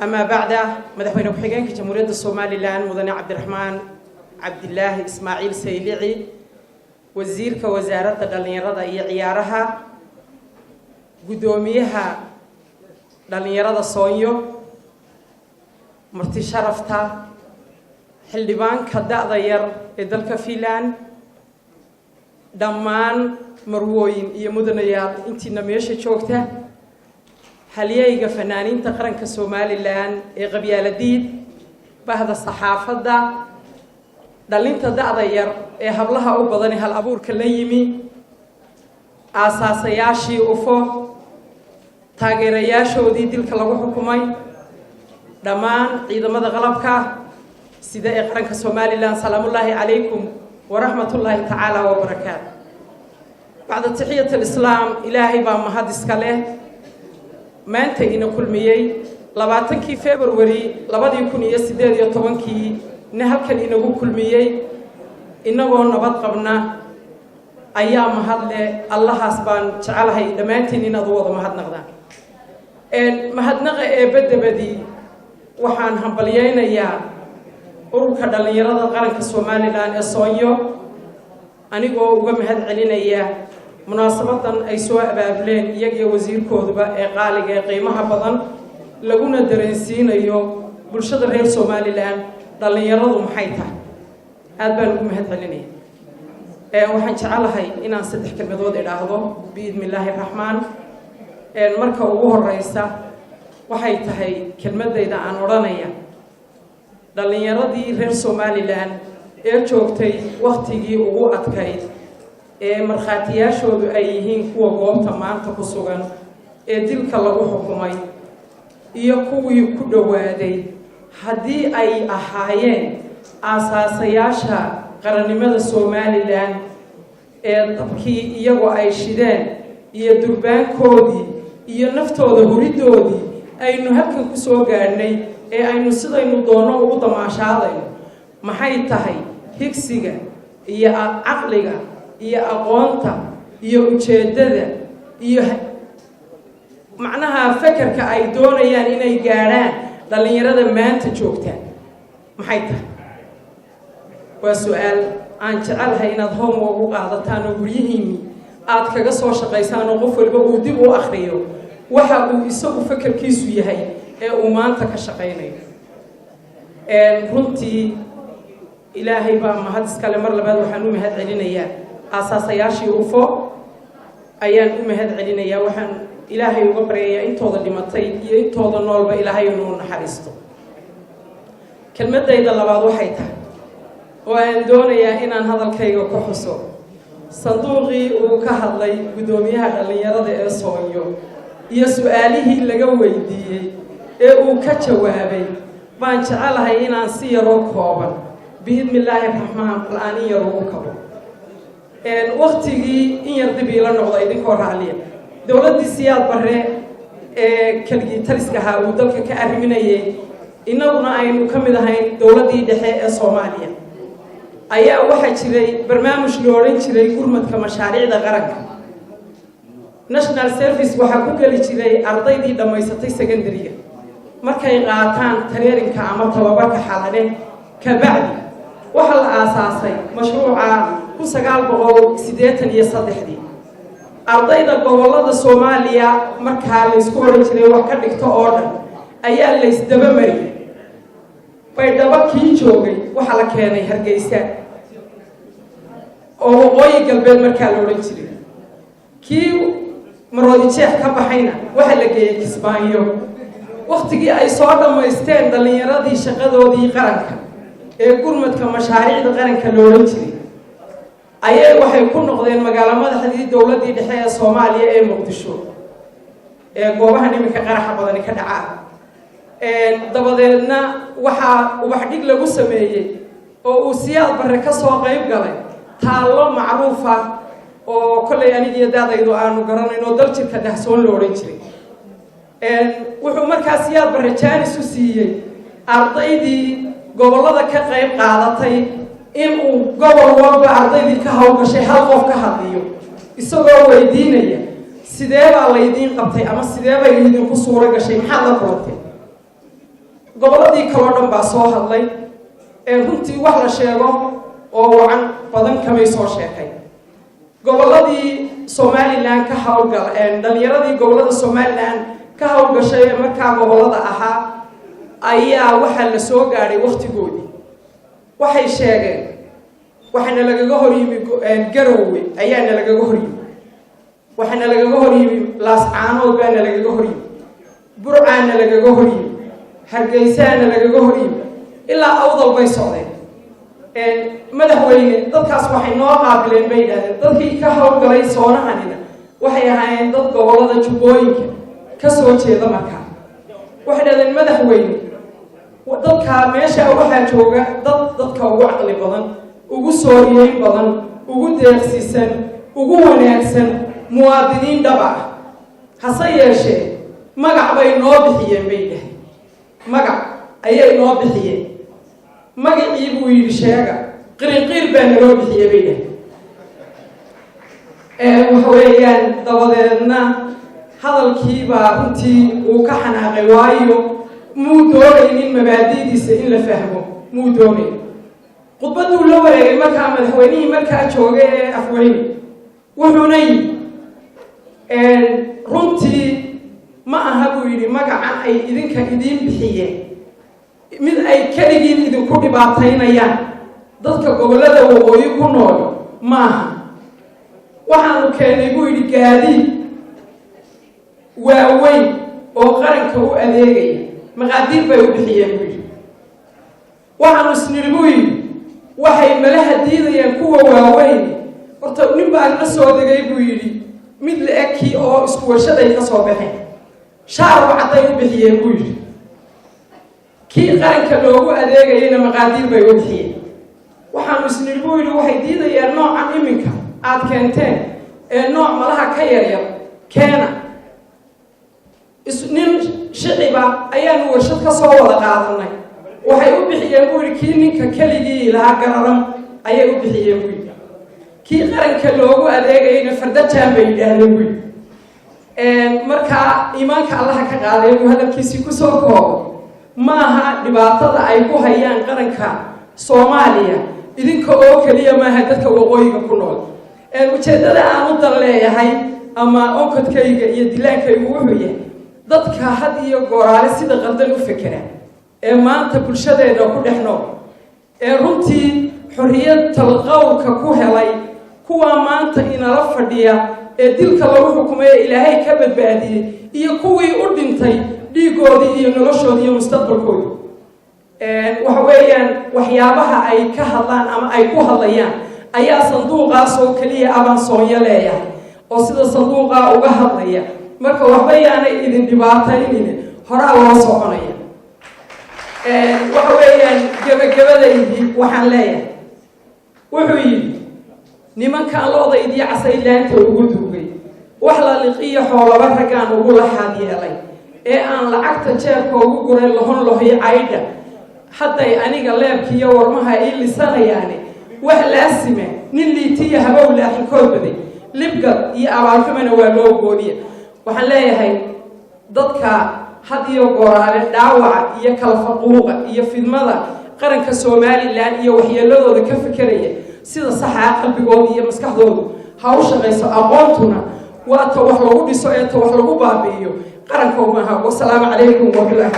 أما بعد مدحوين وحجان كجمهورية الصومالي الآن مدن عبد الرحمن عبد الله إسماعيل سيلعي وزير كوزارة دلنيرة عيارها قدوميها دلنيرة صونيو مرتي شرفتا حلبان كدا ضير إدلك فيلان دمان مروين يمدنيات انتي نميشة شوكته هليا فنانين تقرن كسومالي الآن غبيال الدين بهذا الصحافة دا دلين تدا ضير هبلها أو بدني هالأبور كليمي أساسياشي أوفو تاجرياشو دي دلك لو حكومي دمان عيد ماذا غلبك سيدا إقرن كسومالي الآن سلام الله عليكم ورحمة الله تعالى وبركاته بعد تحية الإسلام إلهي بمهدس كله ما أنت إنه كل مية لبعتنكي فبراير لبعد يكون يسديد يطبنكي نهل كان إنه كل مية إنه نبض قبنا أيام هذا الله حسبان تعالى لما أنت إنه ضوض ما هاد نقدر ما هاد نقى بدي وحن هبليين يا أروك دلني يرد القرن كسومالي لان الصويو أنا جو مهد علينا يا مناسبة أي سواء بابلين يجي وزير كودبا قال قيمها بدن لقونا درنسين أيو بالشدر غير سومالي لان دلني يرد محيطة هذا مهد علينا وحن تعالى هاي إن أنصدح كلمة ضد الأهضو بإذن الله الرحمن المركب وهو الرئيسة وحيتها هاي كلمة إذا عن ورانيا dhalinyaradii reer Soomaaliland ee joogtay waqtigii ugu adkayd ee marxaatiyaashoodu ay yihiin kuwa goobta maanta ku sugan ee dilka lagu xukumay iyo kuwii ku dhawaaday hadii ay ahaayeen asaasayaasha qarannimada Soomaaliland ee dadkii iyagu ay shideen iyo durbaankoodii iyo naftooda huridoodii aynu halkan ku soo gaarnay ee aynu sidaynu doono ugu damaashaadayno maxay tahay higsiga iyo aqliga iyo aqoonta iyo ujeedada iyo macnaha fakarka ay doonayaan inay gaaraan dhalinyarada maanta joogta maxay tahay waa su'aal aan jecelahay inaad homework u qaadataan oo guryihiinni aad kaga soo shaqaysaan oo qof walba uu dib u akhriyo waxa uu isagu fakarkiisu yahay ee uu maanta ka shaqeynayo runtii ilaahay baa mahad iskale mar labaad waxaan u mahad celinayaa asaasayaashii UFO ayaan u mahad celinayaa waxaan ilaahay uga baryayaa intooda dhimatay iyo intooda noolba ilaahay inuu naxariisto kelmadayda labaad waxay tahay oo aan doonayaa inaan hadalkayga ku xuso sanduuqii uu ka hadlay gudoomiyaha dhalinyarada ee Soonyo iyo su'aalihii laga weydiiyay ee uu ka jawaabay baan jecelahay inaan si yaro kooban biidmillaahi raxmaan qal-aan in yar ugu kabo waqtigii in yar dib ila noqdo idinkoo raaliya dowladdii Siyaad Barre ee kaligii taliska ahaa uu dalka ka arriminayay innaguna aynu ka mid ahayn dowladdii dhexe ee Soomaaliya ayaa waxaa jiray barnaamij loo oran jiray gurmadka mashaariicda qaranka national service waxa ku gali jiray ardaydii dhamaysatay secondary markay qaataan tareerinka ama tababarka xalane ka bacdi waxa la aasaasay mashruuca 1983 ardayda gobolada Soomaaliya markaa la isku oran jiray wax ka dhigto oo dhan ayaa la isdaba mariyay baydhabo kii joogay waxa la keenay Hargeysa oo waqooyi galbeed markaa la oran jiray kii maroodi jeex ka baxayna waxa la geeyay Kismaayo waqtigii ay soo dhamaysteen dhalinyaradii shaqadoodii qaranka ee gurmadka mashaariicda qaranka loo oran jiray ayay waxay ku noqdeen magaalo madaxdii dowladdii dhexe ee Soomaaliya ee Muqdisho ee goobaha nimanka qaraxa badan ka dhacaa dabadeedna waxa wax dhig lagu sameeyay oo uu Siyaad Barre ka soo qayb galay taalo macruuf ah oo kulay anigii daadaydu aanu garanayno dalka dahsoon loo oran jiray wuxuu markaas Siyaad Barre jaanis u siiyay ardaydii gobolada ka qayb qaadatay in uu gobol walba ardaydii ka hawgashay hal qof ka hadliyo isagoo weydiinaya sidee baa la idin qabtay ama sidee bay idinku suura gashay maxaad la kulantay gobolladii kaloo dhan baa soo hadlay runtii wax la sheego oo wacan badan kamay soo sheekay gobolladii Somaliland ka hawlgal dhalinyaradii gobollada Somaliland ka hawlgashay markaa gobollada ahaa ayaa waxa la soo gaaray waqtigoodii waxay sheegeen waxana lagaga hor yimi Garowe ayaana lagaga hor yimi waxana lagaga hor yimi Laascaanood baana lagaga hor yimi Burcaana lagaga hor yimi Hargeysaana lagaga hor yimi ilaa Awdal bay socdeen madaxweyne dadkaas waxay noo qaabileen bay yiraahdeen dadkii ka hawlgalay soonahanina waxay ahaayeen dad gobollada Jubbooyinka ka soo jeeda markaa waxay yiraahdeen madaxweyne dadka meesha waxa jooga dadka ugu caqli badan ugu sooriyeyn badan ugu deeqsiisan ugu wanaagsan muwaadiniin dhab ah hase yeeshee magac bay noo bixiyeen bay yiraahdeen magac ayay noo bixiyeen magacii buu yidhi sheega qirinqiir baa naloo bixiyey bay yidhahdeen waxa weeyaan dabadeedna hadalkiibaa runtii uu ka xanaaqay waayo muu doonaynin mabaadi'diisa in la fahmo muu doonayn khudbaduu la wareegay markaa madaxweynihii markaa joogay ee afweyne wuxuuna yidhi runtii ma aha buu yidhi magacan ay idinka idiin bixiyeen mid ay kaligiin idinku dhibaataynayaan dadka gobollada waqooyi ku nool maaha waxaanu keenay buu yidhi gaadiid waaweyn oo qaranka u adeegaya maqaadiir bay u bixiyeen buu yidhi waxaanu isnidhi buu yidhi waxay malaha diidayaan kuwa waaweyn horta nin baa la soo degay buu yidhi mid la-eg kii oo isku warshaday ka soo baxeen shaar wacday u bixiyeen buu yidhi kii qaranka loogu adeegayana maqaadiir bay u bixiyeen waxaanu isnidhi buu yidhi waxay diidayaan noocan iminka aad keenteen ee nooc malaha ka yaryar keena nin shiciba ayaanu warshad ka soo wada qaadanay waxay u bixiyeen buu yidhi kii ninka keligii lahaa gararan ayay u bixiyeen buu yidhi kii qaranka loogu adeegayana fardajaan bay yidhaahdeen buu yidhi markaa iimaanka allaha ka qaaday buu hadalkiisii kusoo koobay maaha dhibaatada ay ku hayaan qaranka Soomaaliya idinka oo kaliya maaha dadka waqooyiga ku nool ujeedada aan u dan leeyahay ama onkadkayga iyo dilaankaygu wuxuu yahay dadka had iyo gooraale sida qaldan u fikira maanta bulshadeena ku dhex nool runtii xorriyad talqawlka ku helay kuwa maanta inala fadhiya dilka lagu xukumay Ilaahay ka badbaadiyay iyo kuwii u dhintay dhiigoodii iyo noloshoodii iyo mustaqbalkoodii waxa weeyaan waxyaabaha ay ka hadlaan ama ay ku hadlayaan ayaa sanduuqaas oo kaliya abansoonyo leeyahay oo sida sanduuqa uga hadlaya marka waxba yaanay idin dhibaataynina horaa loo soconaya waxa weeyaan gabagabadaydii waxaan leeyahay wuxuu yidhi nimankaan looda idii casay laanta ugu duugay wax la liqiyo xoolaba raggaan ugu laxaad yeelay aan lacagta jeebka ugu guray lahon lohiy caydha hadday aniga leebkiiyo warmaha ii lisanayaani wax laasime nin liitiya habow laaxinkood baday libgad iyo abaalkamana waa loo gooniya waxaan leeyahay dadka had iyo gooraale dhaawaca iyo kala faquuqa iyo fidmada qaranka Somaliland iyo waxyeeladooda ka fikiraya sida saxa qalbigooda iyo maskaxdooda ha u shaqeyso aqoontuna waa ta wax lagu dhiso ee ta wax lagu baabi'iyo qaranka uma aha. Wassalaamu calaykum wa rahmatullahi